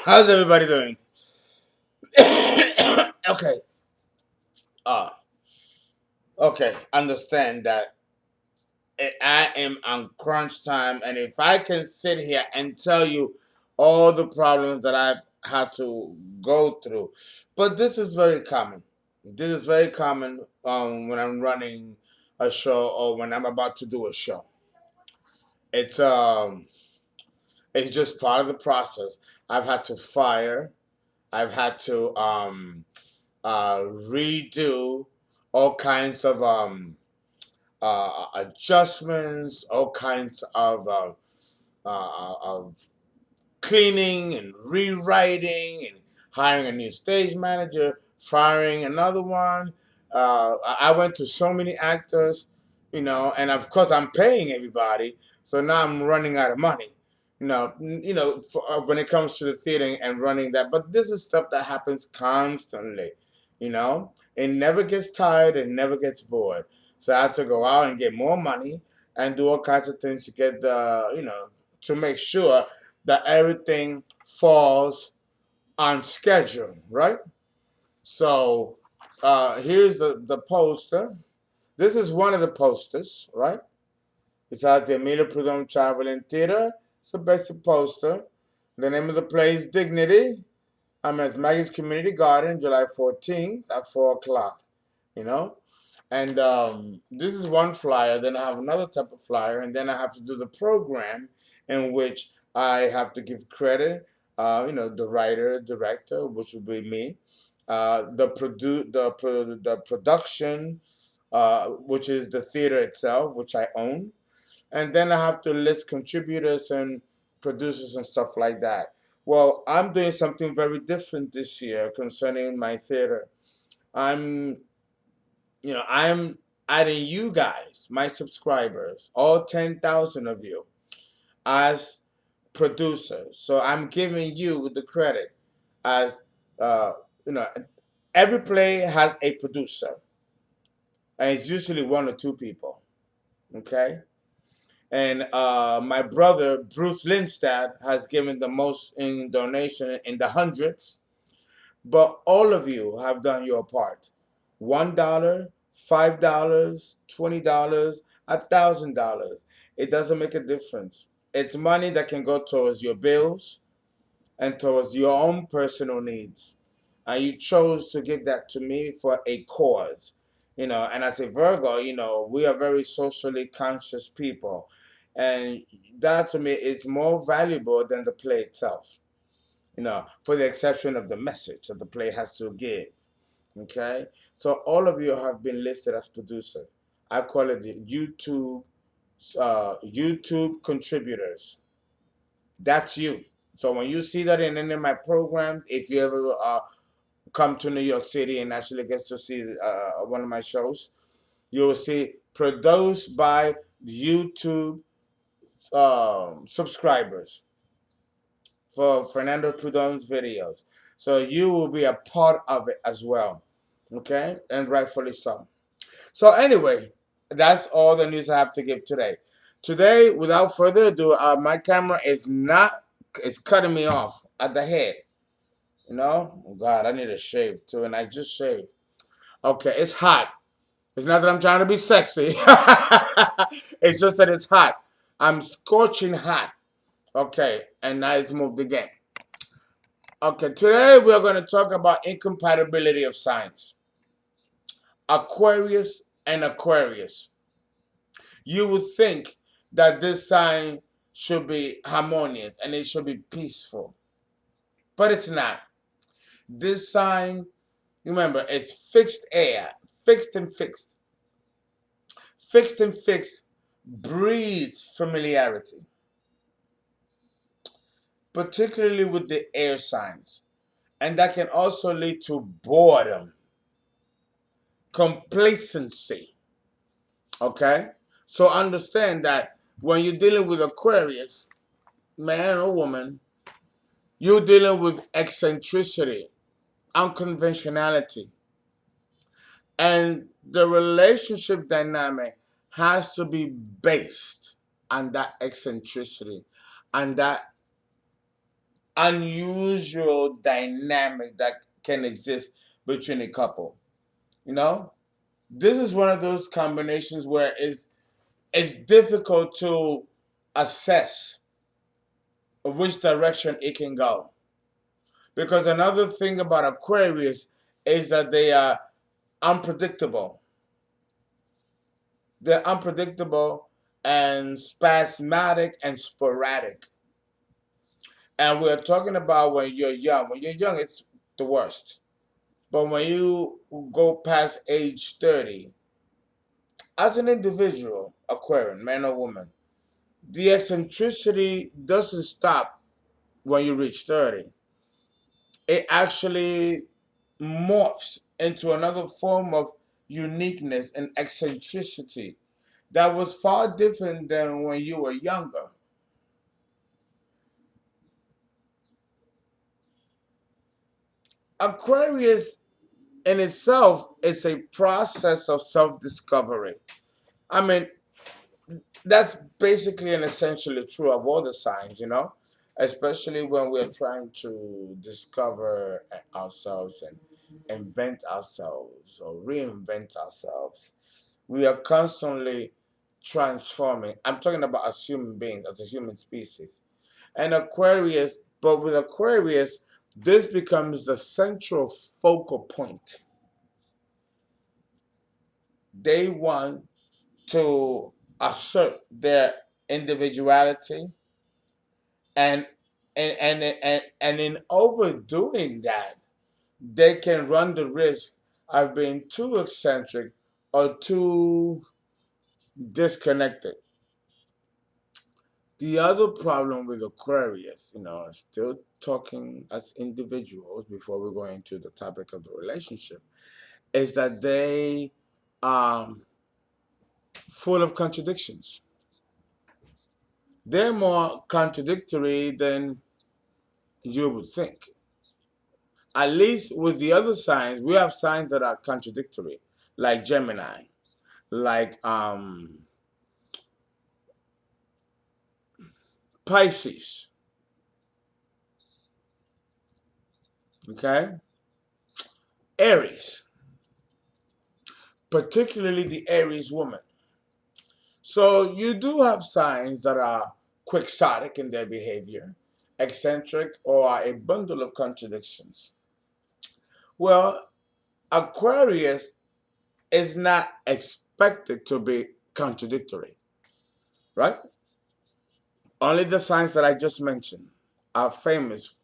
How's everybody doing? Okay. Uh, okay. Understand that I am on crunch time, and if I can sit here and tell you all the problems that I've had to go through, but this is very common. This is very common when I'm running a show or when I'm about to do a show. It's um, it's just part of the process. I've had to fire. I've had to redo all kinds of adjustments, all kinds of cleaning and rewriting and hiring a new stage manager, firing another one. I went to so many actors, and of course I'm paying everybody. So now I'm running out of money. When it comes to the theater and running that. But this is stuff that happens constantly. It never gets tired. It never gets bored. So I have to go out and get more money and do all kinds of things to get to make sure that everything falls on schedule, right? So here's the poster. This is one of the posters, right? It's at the Emilio Prudhomme Traveling Theater. It's a basic poster. The name of the play is Dignity. I'm at Maggie's Community Garden, July 14th at 4 o'clock, you know? And this is one flyer. Then I have another type of flyer. And then I have to do the program in which I have to give credit, the writer, director, which would be me, the production, which is the theater itself, which I own, and then I have to list contributors and producers and stuff like that. Well, I'm doing something very different this year concerning my theater. I'm, I'm adding you guys, my subscribers, all 10,000 of you, as producers. So I'm giving you the credit as, uh, you know, every play has a producer, and it's usually one or two people. Okay. And my brother Bruce Lindstad has given the most in donation in the hundreds, but all of you have done your part. $1, $5, $20, $1,000. It doesn't make a difference. It's money that can go towards your bills and towards your own personal needs. And you chose to give that to me for a cause. And as a Virgo, we are very socially conscious people. And that to me is more valuable than the play itself, for the exception of the message that the play has to give. Okay? So all of you have been listed as producer. I call it the YouTube contributors. That's you. So when you see that in any of my programs, if you ever come to New York City and actually get to see one of my shows, you will see produced by YouTube subscribers for Fernando Prudhomme's videos. So you will be a part of it as well. Okay? And rightfully so. So anyway, that's all the news I have to give today. Today, without further ado, my camera is not, it's cutting me off at the head. Oh God, I need a shave too, and I just shaved. Okay, it's hot. It's not that I'm trying to be sexy. It's just that it's hot. I'm scorching hot. Okay, and now it's moved again. Okay, today we are going to talk about incompatibility of signs. Aquarius and Aquarius. You would think that this sign should be harmonious and it should be peaceful, but it's not. This sign, remember, it's fixed air, fixed and fixed. Fixed and fixed breeds familiarity, particularly with the air signs. And that can also lead to boredom, complacency. Okay? So understand that when you're dealing with Aquarius, man or woman, you're dealing with eccentricity, unconventionality. And the relationship dynamic has to be based on that eccentricity and that unusual dynamic that can exist between a couple. You know, this is one of those combinations where it's difficult to assess which direction it can go. Because another thing about Aquarius is that they are unpredictable. They're unpredictable and spasmodic and sporadic. And we're talking about when you're young. When you're young, it's the worst. But when you go past age 30, as an individual, Aquarian, man or woman, the eccentricity doesn't stop when you reach 30. It actually morphs into another form of uniqueness and eccentricity that was far different than when you were younger. Aquarius in itself is a process of self discovery. I mean, that's basically and essentially true of all the signs, you know, especially when we're trying to discover ourselves and invent ourselves or reinvent ourselves. We are constantly transforming. I'm talking about as human beings, as a human species. And Aquarius, but with Aquarius, this becomes the central focal point. They want to assert their individuality and and in overdoing that, they can run the risk of being too eccentric or too disconnected. The other problem with Aquarius, you know, still talking as individuals before we go into the topic of the relationship, is that they are full of contradictions. They're more contradictory than you would think. At least with the other signs, we have signs that are contradictory, like Gemini, like Pisces, okay? Aries, particularly the Aries woman. So you do have signs that are quixotic in their behavior, eccentric, or are a bundle of contradictions. Well, Aquarius is not expected to be contradictory, right? Only the signs that I just mentioned are famous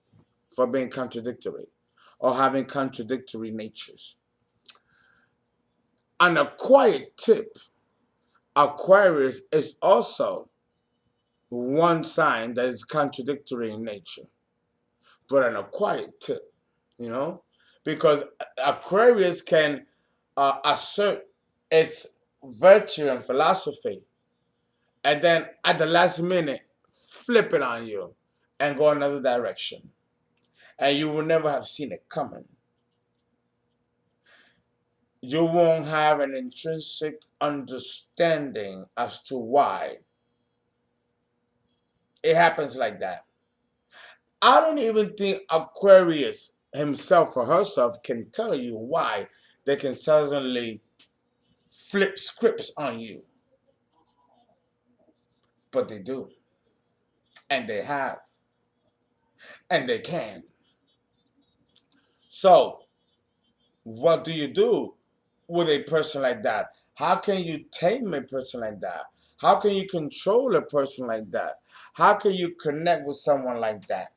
for being contradictory or having contradictory natures. On a quiet tip, Aquarius is also one sign that is contradictory in nature, but on a quiet tip, you know, because Aquarius can assert its virtue and philosophy, and then at the last minute, flip it on you and go another direction, and you will never have seen it coming. You won't have an intrinsic understanding as to why it happens like that. I don't even think Aquarius himself or herself can tell you why they can suddenly flip scripts on you, but they do, and they have, and they can. So, what do you do with a person like that? How can you tame a person like that? How can you control a person like that? How can you connect with someone like that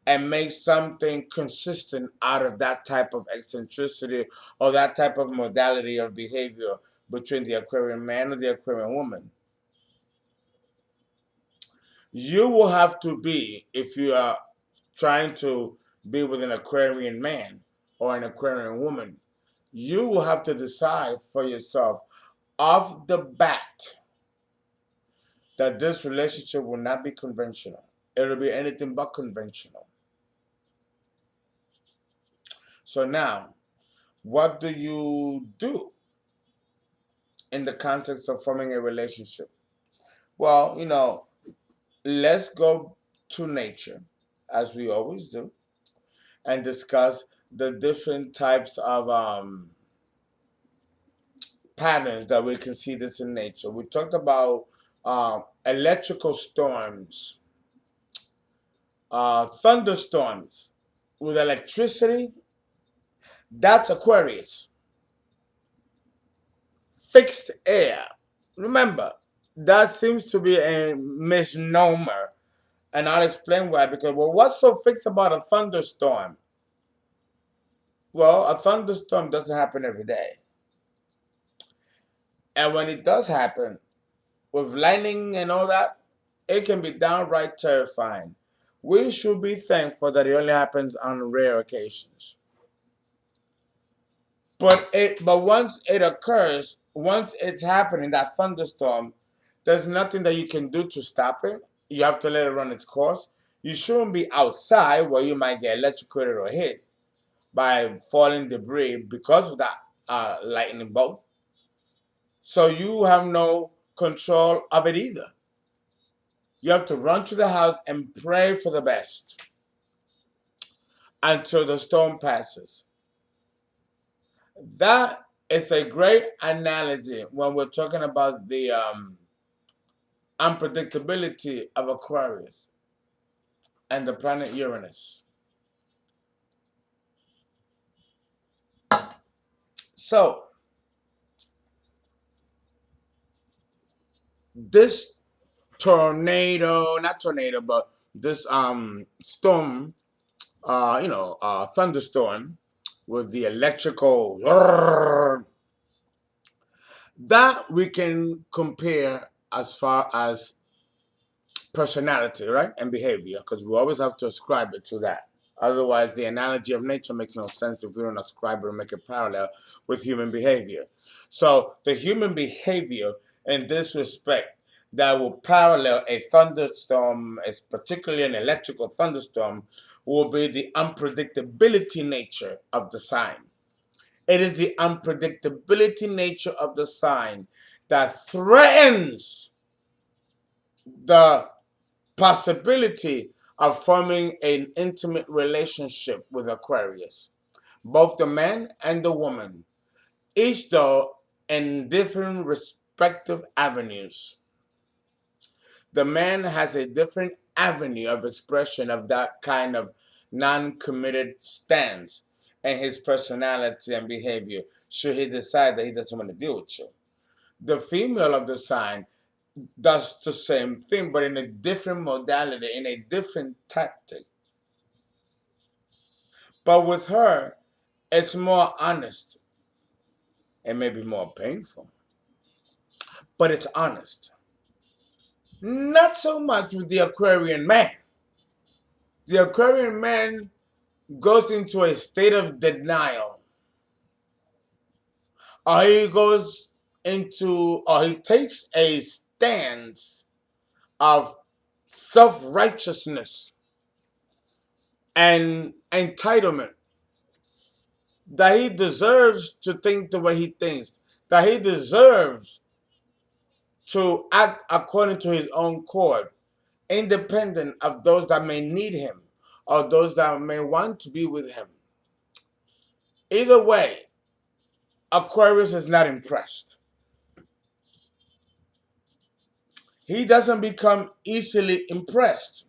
and make something consistent out of that type of eccentricity or that type of modality of behavior between the Aquarian man or the Aquarian woman? You will have to be, if you are trying to be with an Aquarian man or an Aquarian woman, you will have to decide for yourself off the bat that this relationship will not be conventional. It'll be anything but conventional. So now, what do you do in the context of forming a relationship? Well, let's go to nature, as we always do, and discuss the different types of patterns that we can see this in nature. We talked about electrical storms, thunderstorms with electricity. That's Aquarius. Fixed air. Remember, that seems to be a misnomer, and I'll explain why. Because, well, what's so fixed about a thunderstorm? Well, a thunderstorm doesn't happen every day. And when it does happen, with lightning and all that, it can be downright terrifying. We should be thankful that it only happens on rare occasions. But once it occurs, once it's happening, that thunderstorm, there's nothing that you can do to stop it. You have to let it run its course. You shouldn't be outside where you might get electrocuted or hit by falling debris because of that lightning bolt. So you have no control of it either. You have to run to the house and pray for the best until the storm passes. That is a great analogy when we're talking about the unpredictability of Aquarius and the planet Uranus. So, this tornado, not tornado, but this storm, thunderstorm with the electrical that we can compare as far as personality, right? And behavior, because we always have to ascribe it to that. Otherwise, the analogy of nature makes no sense if we don't ascribe it or make it parallel with human behavior. So, the human behavior in this respect that will parallel a thunderstorm, as particularly an electrical thunderstorm, will be the unpredictability nature of the sign. It is the unpredictability nature of the sign that threatens the possibility of forming an intimate relationship with Aquarius. Both the man and the woman, each though in different respective avenues. The man has a different avenue of expression of that kind of non-committed stance in his personality and behavior, should he decide that he doesn't want to deal with you. The female of the sign does the same thing, but in a different modality, in a different tactic. But with her, it's more honest. It may be more painful, but it's honest. Not so much with the Aquarian man. The Aquarian man goes into a state of denial, or he takes a stance of self-righteousness and entitlement, that he deserves to think the way he thinks, that he deserves to act according to his own code, independent of those that may need him or those that may want to be with him. Either way, Aquarius is not impressed. He doesn't become easily impressed.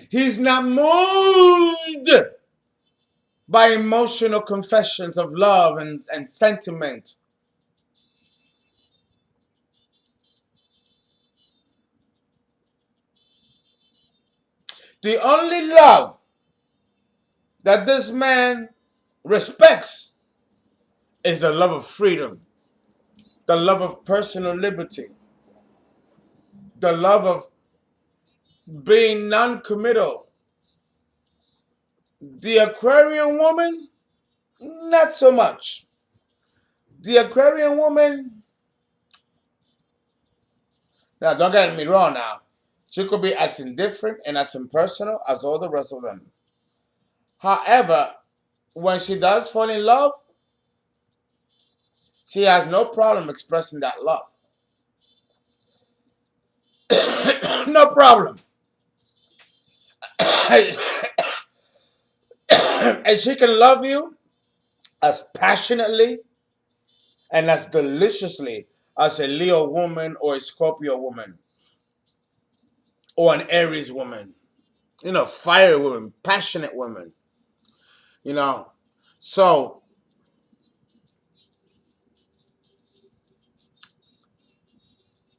He's not moved by emotional confessions of love and sentiment. The only love that this man respects is the love of freedom, the love of personal liberty, the love of being non-committal. The Aquarian woman, not so much. The Aquarian woman, now don't get me wrong now, she could be as indifferent and as impersonal as all the rest of them. However, when she does fall in love, She has no problem expressing that love. No problem. And she can love you as passionately and as deliciously as a Leo woman or a Scorpio woman or an Aries woman. Fire woman, passionate woman. You know. So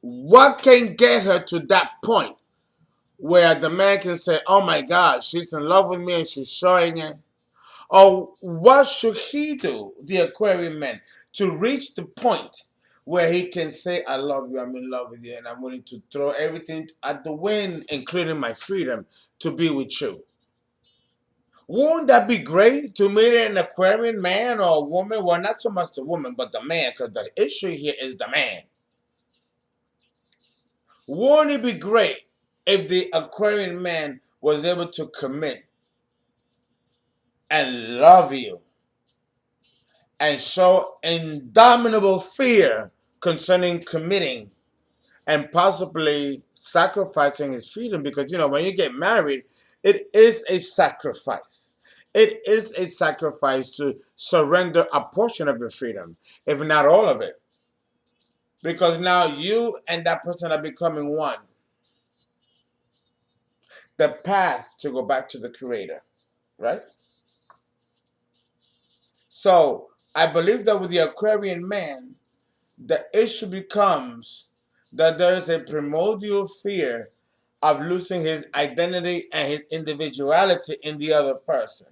what can get her to that point where the man can say, "Oh my God, she's in love with me and she's showing it"? Or what should he do, the Aquarian man, to reach the point where he can say, "I love you, I'm in love with you, and I'm willing to throw everything at the wind, including my freedom, to be with you"? Wouldn't that be great to meet an Aquarian man or a woman? Well, not so much the woman, but the man, because the issue here is the man. Wouldn't it be great if the Aquarian man was able to commit and love you and show indomitable fear concerning committing and possibly sacrificing his freedom? Because, when you get married, it is a sacrifice. It is a sacrifice to surrender a portion of your freedom, if not all of it. Because now you and that person are becoming one. The path to go back to the Creator, right? So I believe that with the Aquarian man, the issue becomes that there is a primordial fear of losing his identity and his individuality in the other person,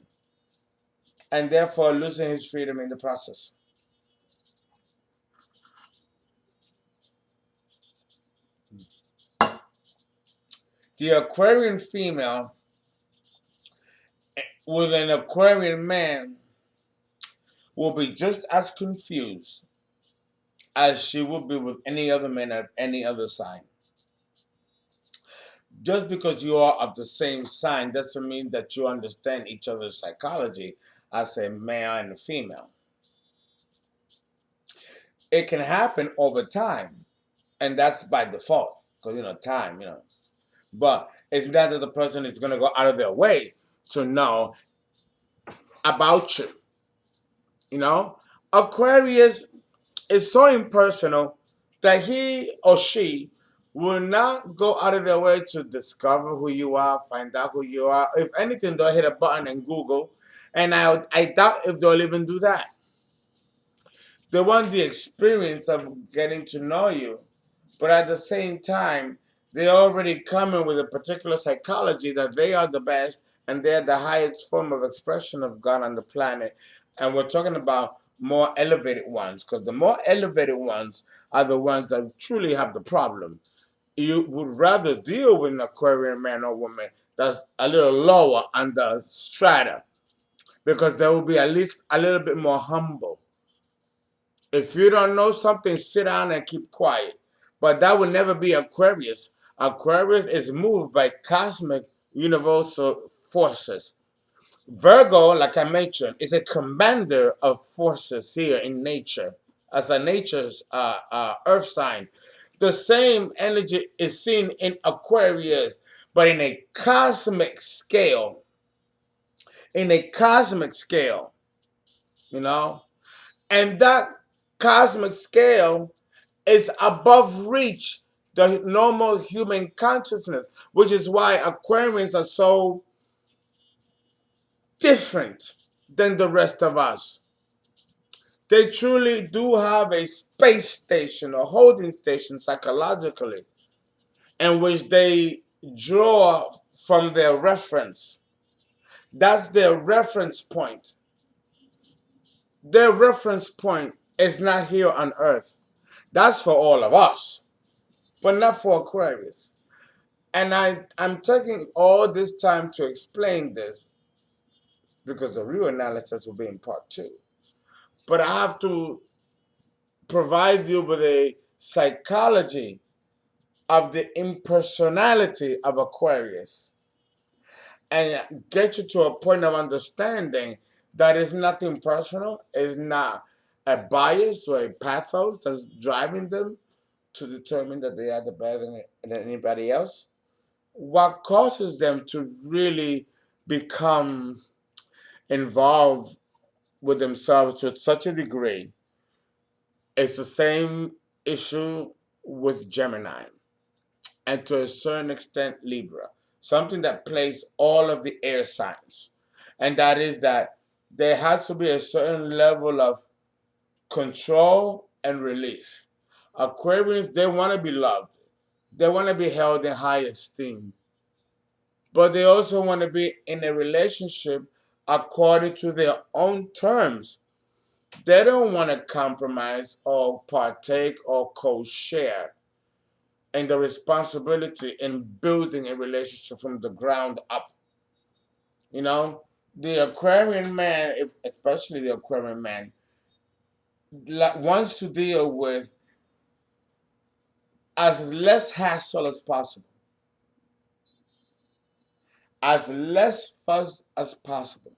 and therefore losing his freedom in the process. The Aquarian female with an Aquarian man will be just as confused as she would be with any other man of any other sign. Just because you are of the same sign doesn't mean that you understand each other's psychology as a male and a female. It can happen over time, and that's by default, because time, But it's not that the person is going to go out of their way to know about you. You know, Aquarius is so impersonal that he or she will not go out of their way to discover who you are, find out who you are. If anything, they'll hit a button and Google, and I doubt if they'll even do that. They want the experience of getting to know you, but at the same time, they're already coming with a particular psychology that they are the best and they're the highest form of expression of God on the planet. And we're talking about more elevated ones, because the more elevated ones are the ones that truly have the problem. You would rather deal with an Aquarian man or woman that's a little lower on the strata, because they will be at least a little bit more humble. If you don't know something, sit down and keep quiet. But that will never be Aquarius. Aquarius is moved by cosmic universal forces. Virgo, like I mentioned, is a commander of forces here in nature as a nature's earth sign. The same energy is seen in Aquarius, but in a cosmic scale. In a cosmic scale, you know? And that cosmic scale is above reach the normal human consciousness, which is why Aquarians are so different than the rest of us. They truly do have a space station or holding station psychologically in which they draw from their reference. That's their reference point. Their reference point is not here on Earth. That's for all of us, but not for Aquarius. And I'm taking all this time to explain this because the real analysis will be in part two. But I have to provide you with a psychology of the impersonality of Aquarius and get you to a point of understanding that is nothing personal, is not a bias or a pathos that's driving them to determine that they are the better than anybody else. What causes them to really become involved with themselves to such a degree is the same issue with Gemini and to a certain extent Libra. Something that plays all of the air signs. And that is that there has to be a certain level of control and release. Aquarians, they want to be loved. They want to be held in high esteem. But they also want to be in a relationship according to their own terms. They don't want to compromise or partake or co-share in the responsibility in building a relationship from the ground up. You know, the Aquarian man, if especially the Aquarian man, wants to deal with as less hassle as possible, as less fuss as possible.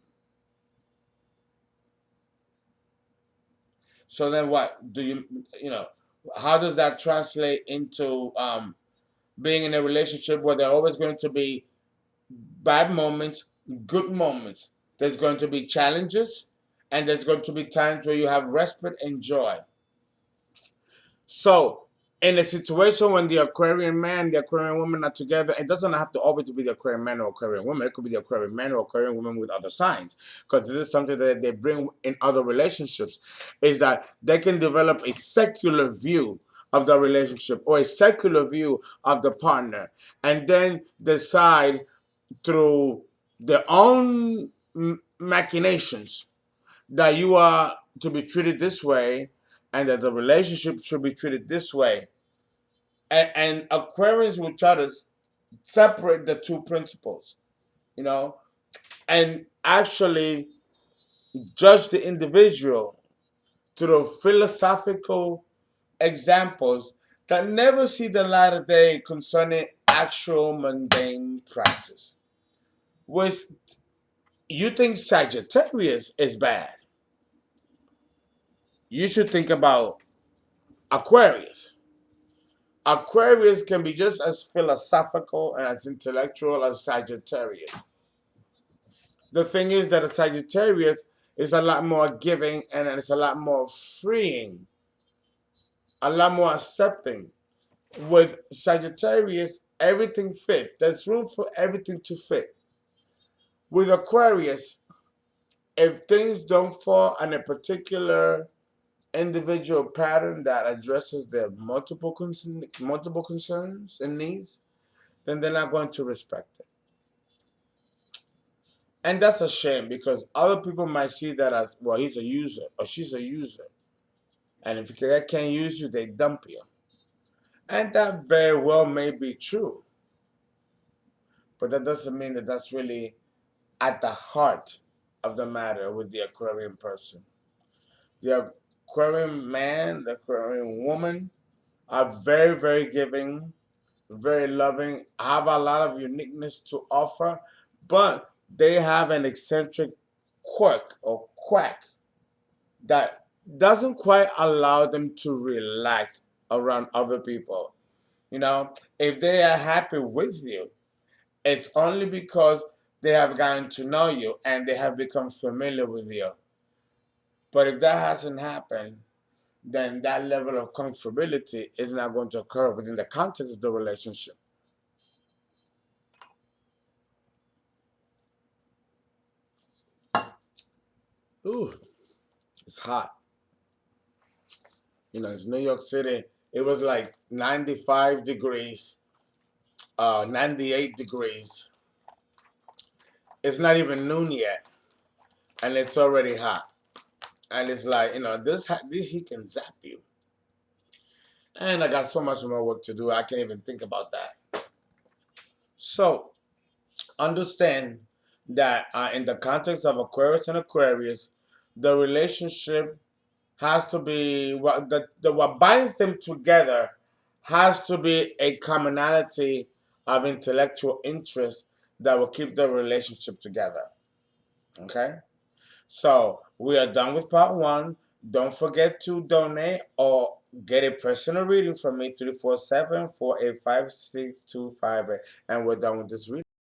So then, what do you know? How does that translate into being in a relationship where there are always going to be bad moments, good moments? There's going to be challenges, and there's going to be times where you have respite and joy. So, in a situation when the Aquarian man, the Aquarian woman are together, it doesn't have to always be the Aquarian man or Aquarian woman. It could be the Aquarian man or Aquarian woman with other signs. Because this is something that they bring in other relationships, is that they can develop a secular view of the relationship or a secular view of the partner, and then decide through their own machinations that you are to be treated this way and that the relationship should be treated this way. And Aquarians will try to separate the two principles, you know, and actually judge the individual through philosophical examples that never see the light of day concerning actual mundane practice. Which you think Sagittarius is bad. You should think about Aquarius. Aquarius can be just as philosophical and as intellectual as Sagittarius. The thing is that a Sagittarius is a lot more giving and it's a lot more freeing, a lot more accepting. With Sagittarius, everything fits. There's room for everything to fit. With Aquarius, if things don't fall on a particular individual pattern that addresses their multiple concerns and needs, then they're not going to respect it. And that's a shame because other people might see that as, well, he's a user or she's a user. And if they can't use you, they dump you. And that very well may be true. But that doesn't mean that that's really at the heart of the matter with the Aquarian person. The Aquarian man, the Aquarian woman are very, very giving, very loving, have a lot of uniqueness to offer, but they have an eccentric quirk or quack that doesn't quite allow them to relax around other people. You know, if they are happy with you, it's only because they have gotten to know you and they have become familiar with you. But if that hasn't happened, then that level of comfortability is not going to occur within the context of the relationship. Ooh, it's hot. You know, it's New York City. It was like 95 degrees, 98 degrees. It's not even noon yet, and it's already hot. And it's like, you know, this heat can zap you. And I got so much more work to do. I can't even think about that. So understand that in the context of Aquarius and Aquarius, the relationship has to be what binds them together has to be a commonality of intellectual interest that will keep the relationship together. Okay? So we are done with part one. Don't forget to donate or get a personal reading from me, 347-485-6258. And we're done with this reading.